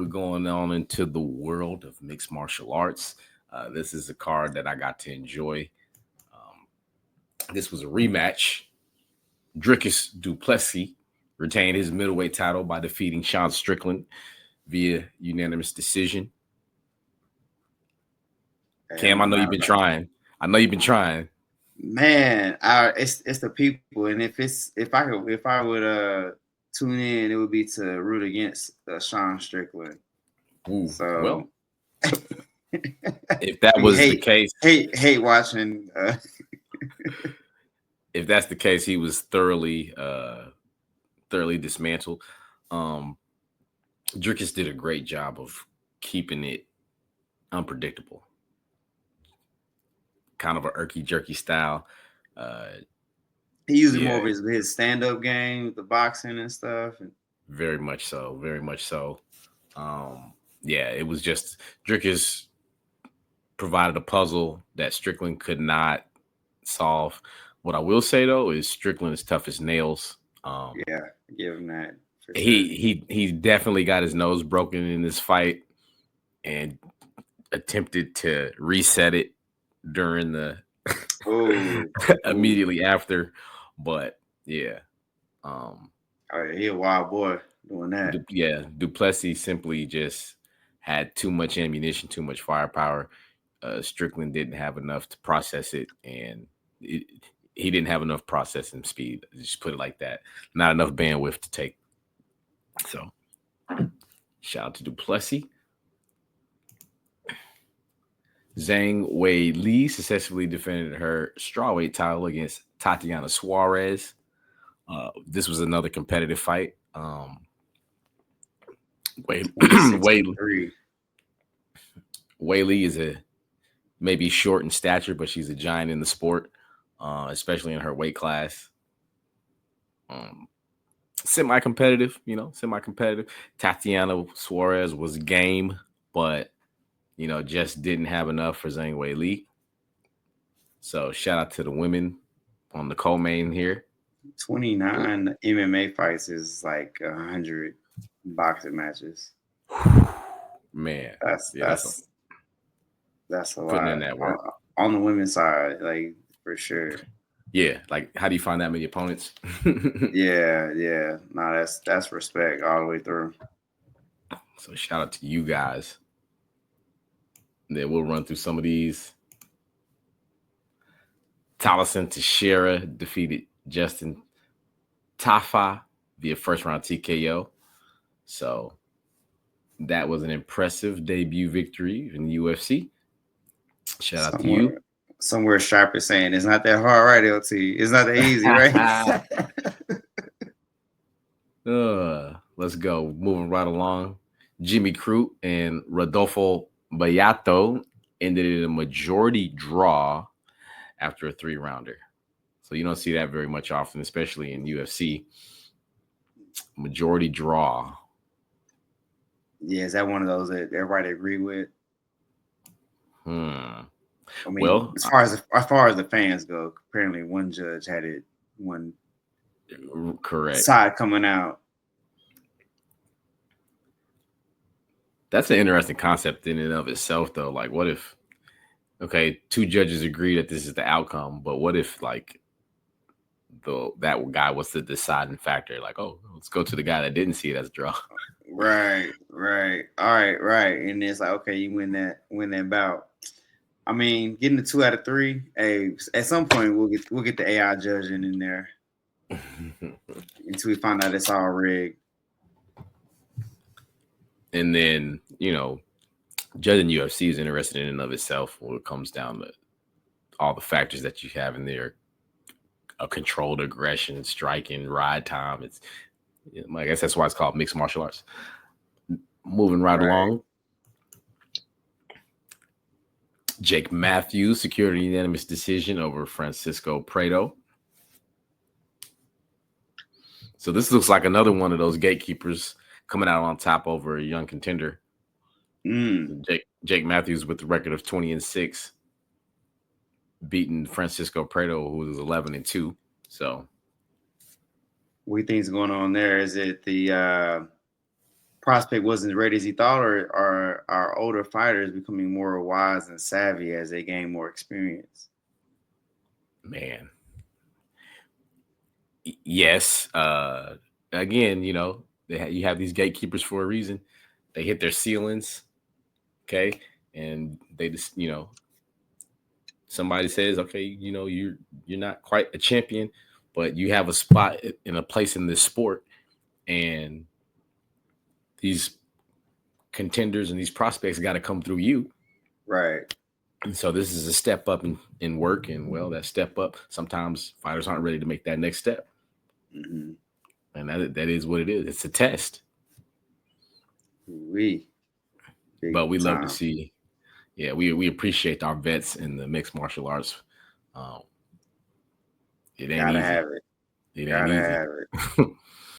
We're going on into the world of mixed martial arts. This is a card that I got to enjoy. This was a rematch. Dricus Duplessis retained his middleweight title by defeating Sean Strickland via unanimous decision. Cam, I know you've been trying. Man, it's the people, and if I would tune in, it would be to root against Sean Strickland. Ooh, so, well, if that was the case, hate watching. If that's the case, he was thoroughly dismantled. Dricus did a great job of keeping it unpredictable, kind of a irky jerky style. He used more of his stand-up game, the boxing and stuff. Very much so. It was just Dricus provided a puzzle that Strickland could not solve. What I will say though is Strickland is tough as nails. Give him that. Sure. He definitely got his nose broken in this fight and attempted to reset it during the immediately after, but yeah. He a wild boy doing that. Duplessis simply just had too much ammunition, too much firepower. Strickland didn't have enough to process it, and he didn't have enough processing speed. Just put it like that. Not enough bandwidth to take. So, shout out to Duplessis. Zhang Wei Li successfully defended her strawweight title against Tatiana Suarez. This was another competitive fight. Wei Li is maybe short in stature, but she's a giant in the sport, especially in her weight class. Semi-competitive. Tatiana Suarez was game, but just didn't have enough for Zhang Wei Li. So shout out to the women on the co-main here. 29 MMA fights is like 100 boxing matches. Man, that's a lot. In that work on the women's side, like for sure. Yeah, like how do you find that many opponents? yeah. No, that's respect all the way through. So shout out to you guys. Then we'll run through some of these. Taliesin Teixeira defeated Justin Tafa via first round TKO. So that was an impressive debut victory in the UFC. Shout out to you. Somewhere Sharp is saying it's not that hard, right, LT? It's not that easy, right? Let's go. Moving right along. Jimmy Crute and Rodolfo Bellato ended in a majority draw after a 3-rounder. So you don't see that very much often, especially in UFC. Majority draw. Yeah, is that one of those that everybody agree with? I mean, as far as the fans go, apparently one judge had it one correct side coming out. That's an interesting concept in and of itself, though. Like, what if, two judges agree that this is the outcome, but what if, like, that guy was the deciding factor? Like, oh, let's go to the guy that didn't see it as a draw. Right. All right. And it's like, okay, you win that bout. I mean, getting the 2 out of 3. Hey, at some point we'll get the AI judging in there until we find out it's all rigged. And then, judging UFC is interesting in and of itself when it comes down to all the factors that you have in there. A controlled aggression, striking, ride time. I guess that's why it's called mixed martial arts. Moving right along. Jake Matthews secured a unanimous decision over Francisco Prado. So this looks like another one of those gatekeepers coming out on top over a young contender. Jake Matthews with the record of 20-6, beating Francisco Prado, who was 11-2. So, what do you think is going on there? Is it the prospect wasn't as ready as he thought, or are our older fighters becoming more wise and savvy as they gain more experience? Man, yes. Again, you have these gatekeepers for a reason. They hit their ceilings, okay, and they just somebody says, okay, you're not quite a champion, but you have a spot in a place in this sport, and these contenders and these prospects got to come through you. Right. And so this is a step up in work, and well, that step up, sometimes fighters aren't ready to make that next step. Mm-hmm. And that is what it is. It's a test. We big But we love to time. see, yeah, we appreciate our vets in the mixed martial arts. Um, it ain't Gotta easy. have it. It ain't Gotta easy. have it.